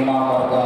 imam warga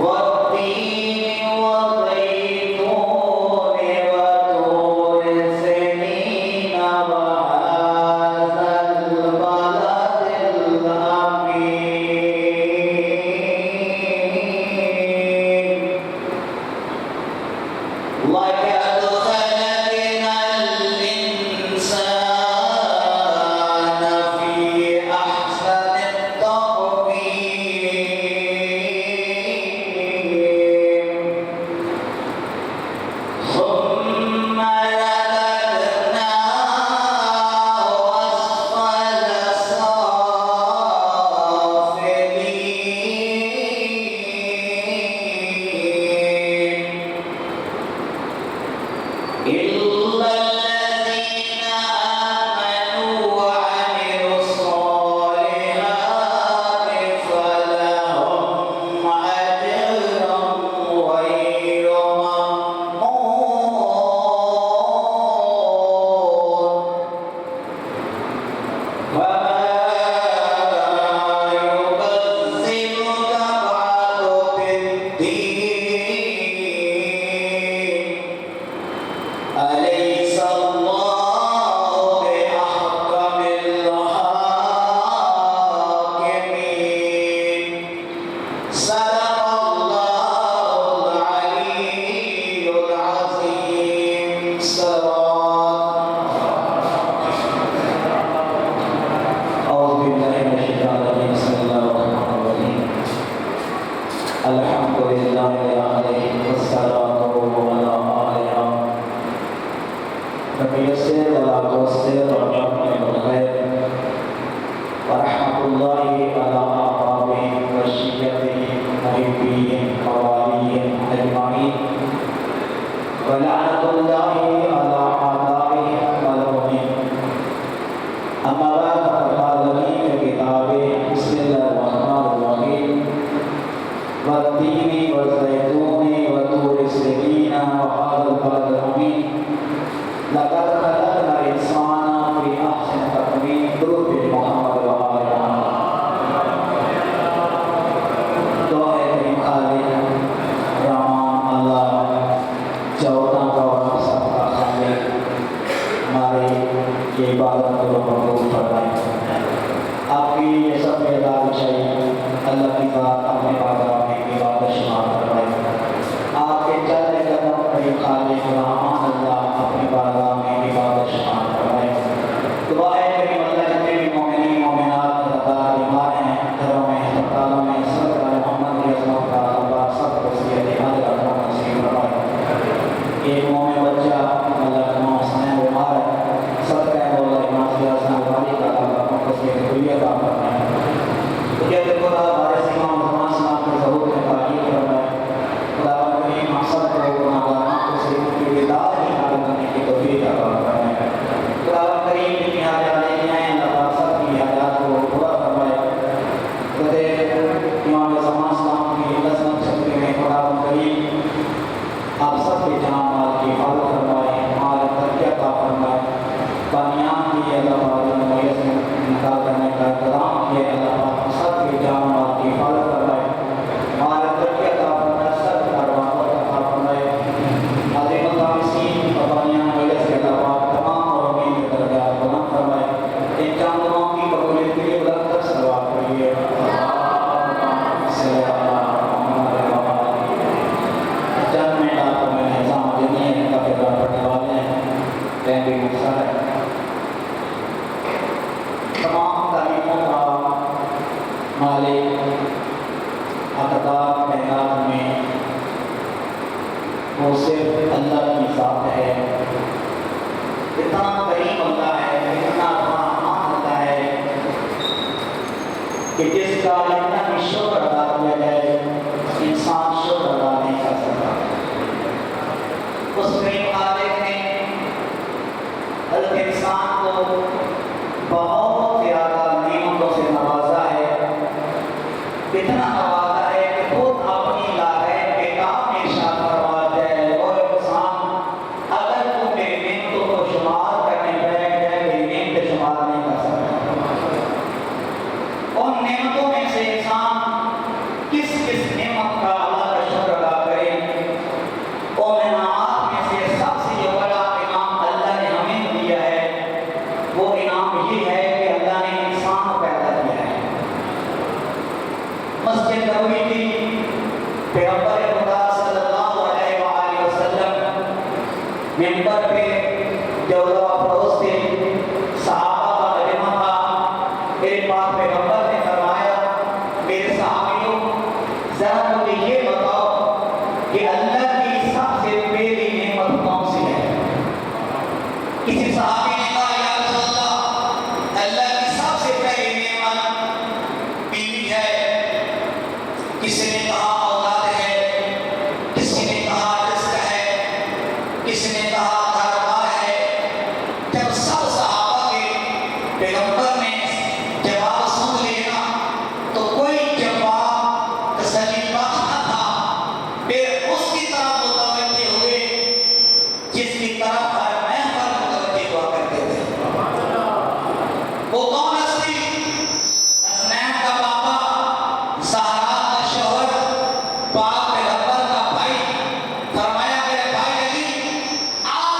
والتين والزيتون وطور سينين وهذا البلد الأمين لقد خلقنا الإنسان في أحسن تقويم ثم رددناه أسفل سافلين إلا الذين آمنوا وعملوا الصالحات فلهم أجر غير ممنون وما يكذبك بعد بالدين أليس الله بأحكم الحاكمين صدق الله العلي العظيم أعوذ بالله من الشيطان الرجيم بسم الله الرحمن الرحيم الحمد لله عليه والصلاة على آله فبيسر ولا تؤثر وجمع الخير ورحمة الله على أعرابه وشيته محبيه وواليه أجمعين ولعنة الله على أعدائه ولعنهم أما بعد فقد قال لي في كتابه بسم الله الرحمن الرحيم والتين والزيتون وطور سينين وهذا البلد الأمين لقد خلقنا الإنسان في عبادت کو مقبول فرمائے. آپ کی یہ سب بیدار چاہیے اللہ کی ذات اپنے بارگاہ میں عبادت شمار فرمائے. آپ کے چلنے قدم قریب خالق رحمان اللہ اپنی بارگاہ میں عبادت شمار فرمائے. دعا ہے کہ اللہ جتنے بھی مومنین مومنات لگاتار بیمار ہیں گھروں میں ہسپتالوں میں صدقہ محمد کی عظمت کا اللہ سب کو صحت حاضر نصیب فرمائے. ایک مومن بچہ اللہ کا حسین بیمار ہے صدقہ مولا امام صلی اللہ علیہ وسلم کا اللہ کو صحت کلیہ عطا فرمائے. یہ دیکھو ہمارے امام زمان صاحب کے ظہور میں تاکید فرمائے. خدا کریم مقصد کو گناہگاروں کو صحیح کی بیدار ہی حاصل کرنے کی توفیق عطا فرمائے. خدا کریم کی حاجات لے کے آئے اللہ تعالیٰ سب کی حاجات کو پورا فرمائے. امام زمان صاحب کی عظمت شکل میں خدا کریم آپ سب کے جان مال کی حفاظت فرمائے. مال ترقی عطا فرمائے. بانیان کی اللہ تعالیٰ میت سے نکال کرنے کا اقتدام کیے اللہ تعالیٰ سب کے جان مال کی حفاظت فرمائے. مال ترقی عطا فرمائے. سب کاروبار عطا فرمائے. عظیم القامسین اور بانیان میت سے اللہ تعالیٰ تمام اور امین کے درجات بلند فرمائے. ان چند دنوں کی قبولیت کے لیے بلند تک صلوات پڑھیے. چند میں آپ میں نظام دینی ہے کا پیغام پڑھنے والے ہیں. ٹائم بھی مقصد ہے. تمام تعلیموں کا مالک اقدار کائنات میں وہ صرف اللہ کی ذات ہے. اتنا کریم اللہ ہے, اتنا رحمان اللہ ہے کہ جس کا اتنا بھی شکر ادا کیا جائے انسان شکر ادا نہیں کر سکتا. اس کریم خالق نے حضرت انسان کو بہت زیادہ نعمتوں سے نوازا ہے. اتنا نوازا ہے کہ خود اپنی لاغیر کے کام میں ارشاد فرماتا ہے اور انسان اگر تو میری نعمتوں کو شمار کرنے بیٹھ جائے میری نعمتیں شمار نہیں کر سکتا. ان نعمتوں میں سے انسان کس کس نعمت کا اللہ کا شکر ادا کرے. اور انعامات میں سے سب سے جو بڑا انعام اللہ نے ہمیں دیا ہے وہ انعام یہ ہے کہ اللہ نے انسان کو پیدا کیا ہے. مسجد نبوی کی پیغمبر خدا صلی اللہ علیہ وآلہ وسلم منبر پہ جولہ افروز تھے, صحابہ کا مجمع تھا. میرے پاس پیغمبر نے فرمایا میرے صحابیوں ذرا مجھے یہ بتاؤ کہ اللہ کی سب سے پہلی نعمت کون سی ہے. کسی صحابی نے کہا یا رسول اللہ اللہ کی سب سے پہلی نعمت بیوی ہے. کسی نے کہا اولاد ہے, کسی نے کہا رزق ہے, کسی نے کہا کاروبار ہے. جب سب صحابہ کے پیغمبر نے جواب سن لینا تو کوئی جواب تسلی بخش نہ تھا. پھر اس کی طرف متوجہ ہوئے جس کی طرف ہر محفل متوجہ ہوا کرتے تھے. وہ کون ہستی؟ حسنین کا بابا, زہرا کا شوہر, پاک پیغمبر کا بھائی. فرمایا میرے بھائی علی آپ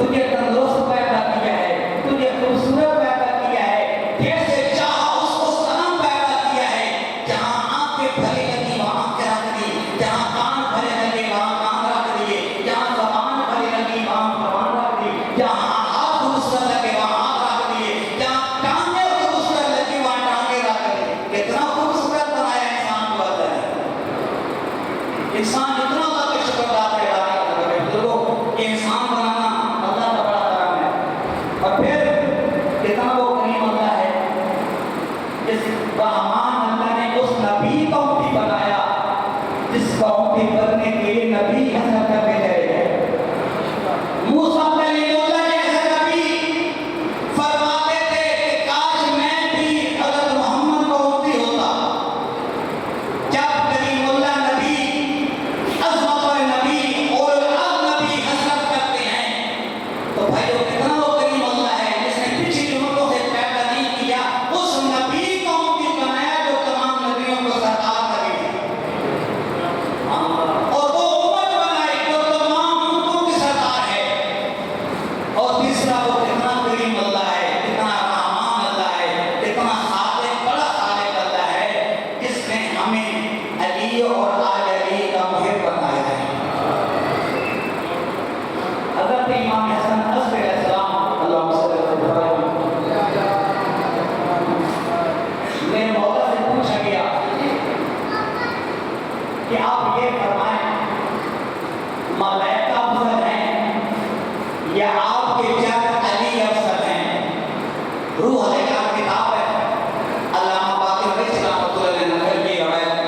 تجھے تندرست پیدا کیا ہے، تجھے خوبصورت پیدا کیا ہے، جیسے چاہا اس کو صنم پیدا کیا ہے، جہاں آنکھیں بھری لگی وہاں آنکھیں رکھ دی، جہاں کان بھرے لگے وہاں کان رکھ دیے، جہاں زبان بھری لگی وہاں زبان رکھ دی، جہاں ہاتھ خوبصورت لگے وہاں ہاتھ رکھ دیے، جہاں ٹانگیں خوبصورت لگی وہاں ٹانگیں رکھ دی۔ کتنا خوبصورت بنایا انسان کو اللہ نے۔ انسان اتنا اللہ کا شکر ادا کرے بزرگوں، کہ انسان بنانا اللہ کا بڑا کرم ہے۔ اور پھر کتنا وہ کریم اللہ ہے، جس رحمان اللہ نے اس نبی کو بھی بنایا جس کو بھی بننے کے لیے نبی حضرت بھیجے گئے۔ موسیٰ کلیم اللہ جیسے نبی فرماتے تھے کہ کاش میں بھی حضرت محمد کو امتی ہوتا۔ جب کلیم اللہ نبی، عظمت والے نبی اور اب نبی حسرت کرتے ہیں تو بھائیو کتنا وہ کریم اللہ ہے جس نے پچھلی امتوں سے پیدا نہیں کیا، اس نبی کو امتی بنایا جو تمام نبیوں کو سرکار نبی ہے، اور وہ امت بنائی جو تمام امتوں کی سرکار ہے۔ اور تیسرا وہ کتنا کریم اللہ ہے، کتنا رحمان اللہ ہے، کتنا صادق، بڑا صادق اللہ ہے، جس نے ہمیں علی اور آل علی کا محب بنایا ہے۔ حضرت امام حسن عصر علیہ السلام، اللہم صلی اللہ علیہ وسلم، میرے مولا سے پوچھا گیا کہ آپ یہ فرمائیں ملائکہ افضل ہیں یا آپ کے جد علی افضل ہیں؟ روح الایام کتاب ہے، علامہ باقر رضی رحمۃ اللہ علیہ نے نقل کی روایت۔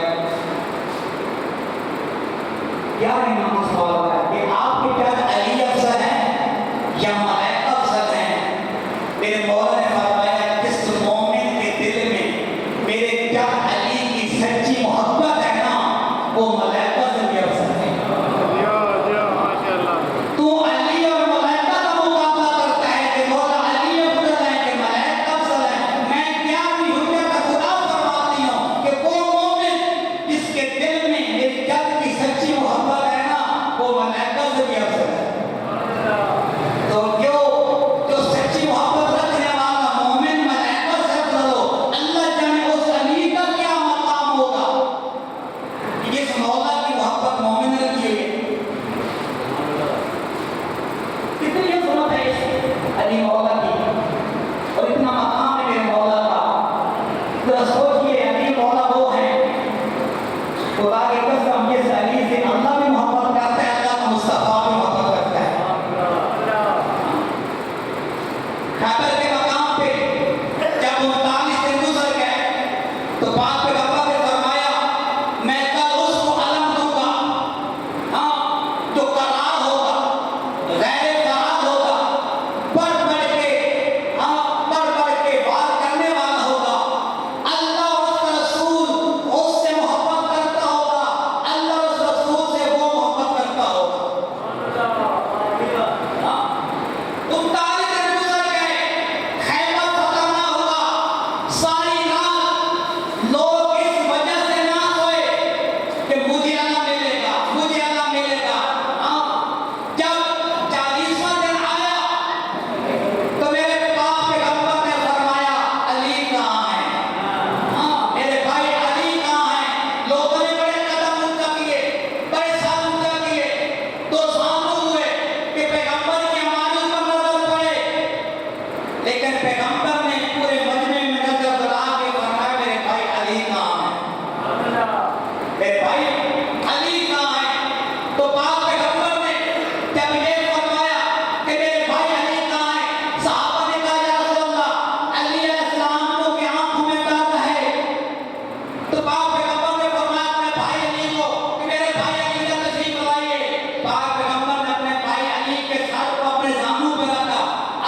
کیا امام سوال ہے کہ آپ کے جد علی افضل ہیں یا ملائکہ افضل ہیں؟ میرے مولا نے فرمایا جس مومن کے دل میں میرے جد علی کی سچی محبت ہے نا، وہ ملائکہ سے بھی افضل ہے۔ تو علی اور ملائکہ کا مقابلہ کرتا ہے کہ مولا علی افضل ہے کہ ملائکہ افضل ہے۔ میں کیا بھی حجت خدا فرماتی ہوں کہ وہ مومن جس کے دل میں میری جد کی سچی محبت ہے نا، وہ ملائکہ سے بھی افضل ہے۔ تو جو سچی محبت رکھنے والا مومن ملائکہ سے افضل ہو، اللہ جانے اس علی کا کیا مقام ہوگا۔ اس مولا کی محبت مومن نے کی ہے۔ کتنی عظمت ہے اس علی مولا کی، اور اتنا مقام ہے میرے مولا کا۔ ذرا سوچئے علی مولا وہ ہیں، خدا کی قسم جس علی سے اللہ بھی محبت کرتا ہے، اللہ کا مصطفیٰ بھی محبت کرتا ہے۔ خیبر کے مقام پہ جب 39 دن گزر گئے تو پاک پیغمبر نے فرمایا میں کل اس کو علم دوں گا، ہاں جو قرار ہوگا، غیر فراد ہوگا، بڑھ بڑھ کے، ہاں بڑھ بڑھ کے وار کرنے والا ہوگا، اللہ اور اس کا رسول اس سے محبت کرتا ہوگا، اللہ اور اس رسول سے وہ محبت کرتا ہوگا۔ 39 دن گزر گئے، خیبر فتح نہ ہوا، ساری رات لوگ اس وجہ سے نہ سوئے کہ مجھے اللہ ملے گا، مجھے اللہ ملے گا۔ جب 40واں دن آیا تو میرے پاک پیغمبر نے فرمایا علی کہاں ہے؟ میرے بھائی علی کہاں ہے؟ لوگوں نے بڑے قدم اونچا کیے، بڑے سر اونچا کیے، تو سامنے ہوئے کہ پیغمبر کی ہماری پر نظر پڑے، لیکن پیغمبر نے پورے مجمع میں نظر دوڑا کے فرمایا میرے بھائی علی کہاں ہے؟ میرے بھائی علی کہاں ہے؟ تو پاک پیغمبر نے جب یہ فرمایا کہ میرے بھائی علی کہاں ہے، صحابہ نے کہا یا رسول اللہ علی علیہ السلام کو کی آنکھوں میں درد ہے۔ تو پاک پیغمبر نے فرمایا اپنے بھائی علی کو کہ میرے بھائی علی کا تشریف لائیے۔ پاک پیغمبر نے اپنے بھائی علی کے سر کو اپنے زانوں پہ رکھا،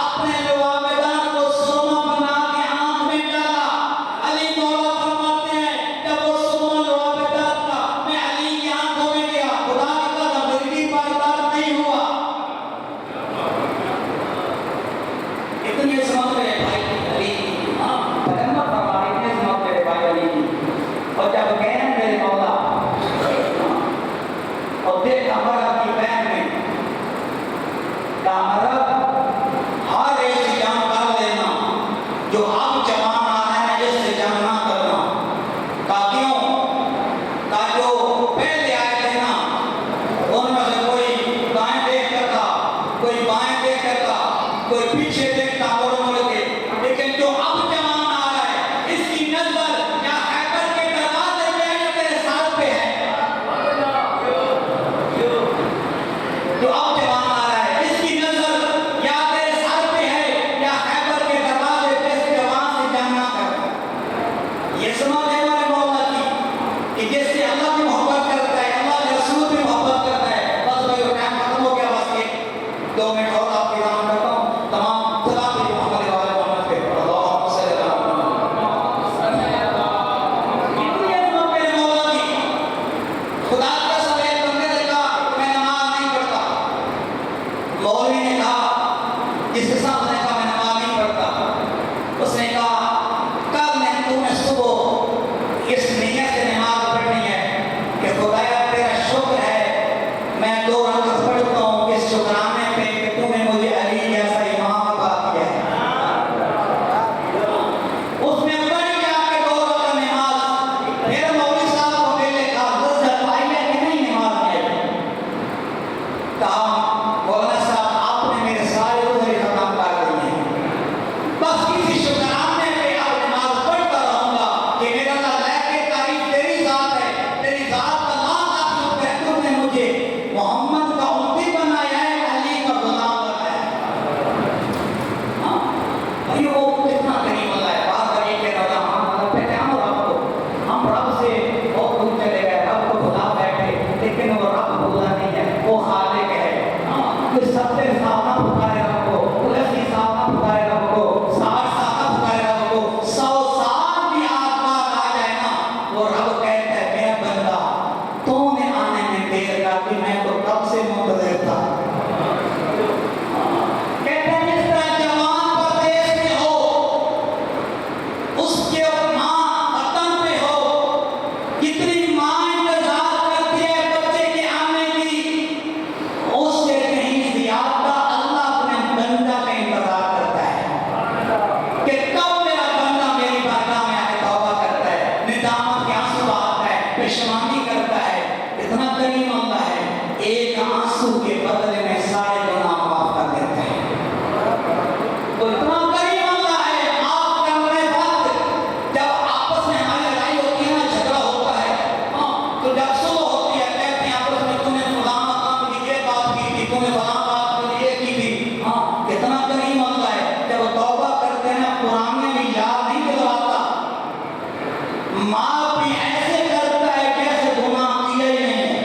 اپنے لواب دار کو سرما بنا کے آنکھ میں ڈالا۔ علی مولا فرماتے ہیں جب وہ سرما لواب دار کا میں علی کی آنکھوں میں گیا، خدا کی قسم زندگی برداشت نہیں ہوا۔ اتنی عظمت میرے بھائی علی کی، پیغمبر فرماتے ہیں اتنی عظمت میرے بھائی علی کی۔ اور جب گئے ہیں میرے مولا اور دیکھا مرد کی بہن میں، کہا مرد خالق بھولا نہیں ہے، وہ خالق ہے۔ پھر سب سے سامنا پکارے رب کو، السی سامنا پکارے رب کو، 60 سامنا پکارے رب کو، 100 سال بھی آسمان آ جائے نا، وہ رب کہتا ہے میرا بندہ تو نے آنے میں دیر کر دی، میں تو کب سے منتظر تھا۔ کہتے ہیں جس طرح جوان پردیس میں ہو، اس کے ماں وطن پہ ہو، کتنی ماں انتظار کرتی ہے بچے کے آنے کی، اس سے کہیں زیادہ اللہ اپنے بندہ کا انتظار کرتا ہے کہ کب میرا بندہ میری بارگاہ میں آ کے توبہ کرتا ہے، ندامت کے آنسو بہاتا ہے، پشیمانی کرتا ہے۔ اتنا کریم اللہ ہے، ایک آنسو کے بدلے میں سارے گناہ معاف کر دیتے ہیں۔ تو اتنا کریم اللہ ہے، معاف کرنے وقت جب آپس میں ہماری لڑائی ہوتی ہے نا، جھگڑا ہوتا ہے، تو جب صلح ہوتی ہے کہتے ہیں آپس میں تم نے فلاں مقام کی یہ بات کی تھی، تم نے فلاں بات کی یہ کی تھی۔ کتنا کریم اللہ ہے، جب توبہ کرتے ہیں پرانے بھی یاد نہیں دلواتا، معاف بھی ایسے کرتا ہے جیسے گناہ کیا ہی نہیں ہے۔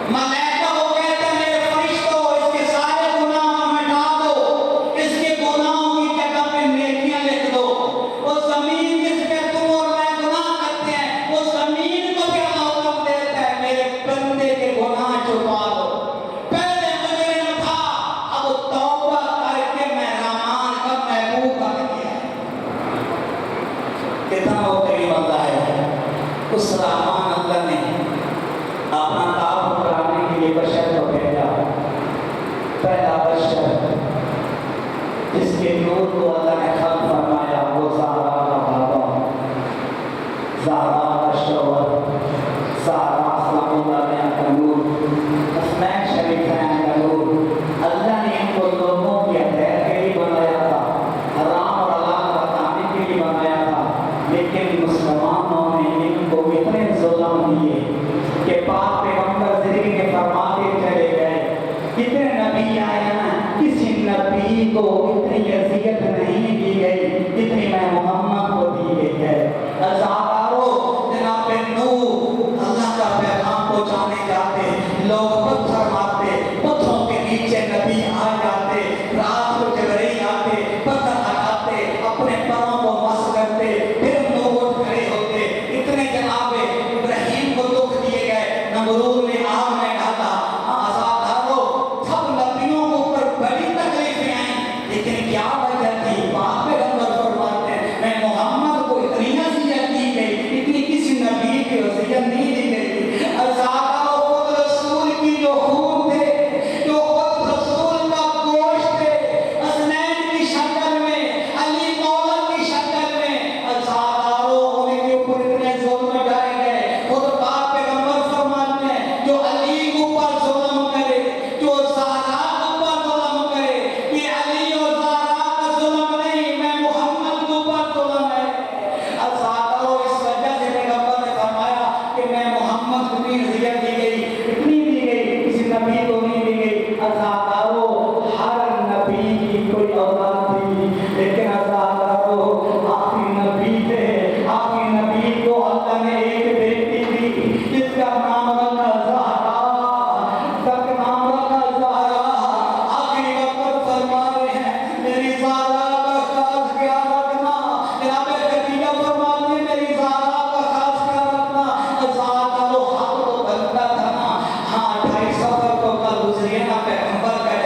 ملائکہ وہ کہتے ہیں میرے فرشتوں اس کے سارے گناہ مٹا دو، اس کے گناہوں کی جگہ پہ نیکیاں لکھ دو۔ وہ زمین جس پہ تم اور میں گناہ کرتے ہیں، وہ زمین کو بھی اللہ حکم دیتا ہے میرے بندے کے گناہ چھپا دو۔ پہلے مجرم تھا، اب توبہ کر کے میں رحمان کا محبوب بن گیا۔ کتنا وہ کریم اللہ ہے، اس رحمان اللہ نے اپنا تعارف کرانے کے لیے بشر کو بھیجا۔ پہلا بشر جس کے نور کو اللہ نے خلق فرمایا وہ زہرا کا بابا، زہرا کا شوہر، زہرا سلام اللہ علیہ کا نور، حسنین شریفین کا نور۔ اللہ نے ان کو لوگوں کی ہدایت کے لیے بنایا تھا، حرام اور حلال بتانے کے لیے بنایا تھا، لیکن مسلمانوں نے ان کو اتنے ظلم دیے کہ پاک پیغمبر زندگی کے فرماتے چلے گئے۔ کتنے نبی آئے نا، کسی نبی کو اتنی اذیت نہیں دی گئی جتنی میں محمد کو دی گئی ہے۔ ہزاروں جناب نور اللہ کا پیغام پہنچانے جاتے، لوگ پتھر مارتے، پتھروں کے نیچے نبی آ جاتے، رات کو جبرائیل آتے، پتھر ہٹاتے، اپنے پروں کو مس کرتے، پھر نور اٹھ کھڑے ہوتے۔ اتنے جناب ابراہیم کو دکھ دیے گئے، نمرود نے آگ میں ڈالا۔ آزادارو سب نبیوں کو اوپر بڑی تکلیفیں آئیں، لیکن کیا وجہ تھی؟ پاک پیغمبر فرماتے ہیں میں محمد کو اتنی اذیت دی گئی، اتنی کسی نبی کی اذیت نہیں دی گئی۔ آزادارو خود رسول کی جو خون تھے، جو خود رسول کا گوشت تھے، حسنین کی شکل میں، علی مولا کی شکل میں، آزادارو ان کے اوپر اتنے ظلم ڈائے گئے۔ خود پاک پیغمبر فرماتے ہیں جو علی کے اوپر ظلم کرے، جو زہرا کے اوپر ظلم کرے، یہ علی اور زہرا کا ظلم نہیں، میں محمد کے اوپر ظلم ہے۔ آزادارو اس وجہ سے پیغمبر نے فرمایا کہ میں محمد کو بھی اذیت دی گئی، اتنی دی گئی کسی نبی کو نہیں دی گئی۔ آزادارو ہر نبی کی کوئی اولاد تھی، لیکن آزادارو آخری نبی تھے، آخری نبی کو اللہ نے ایک بیٹی دی جس کا نام رکھا زہرا، جس کا نام رکھا زہرا۔ آخری وقت فرما رہے ہیں میری زہرا کا خاص خیال رکھنا، جناب خدیجہ فرماتی ہیں میری زہرا کا خاص خیال رکھنا۔ آزادارو حق تو بنتا تھا نا، ہاں 2.5 سفر کو کل گزریے نا، پیغمبر کا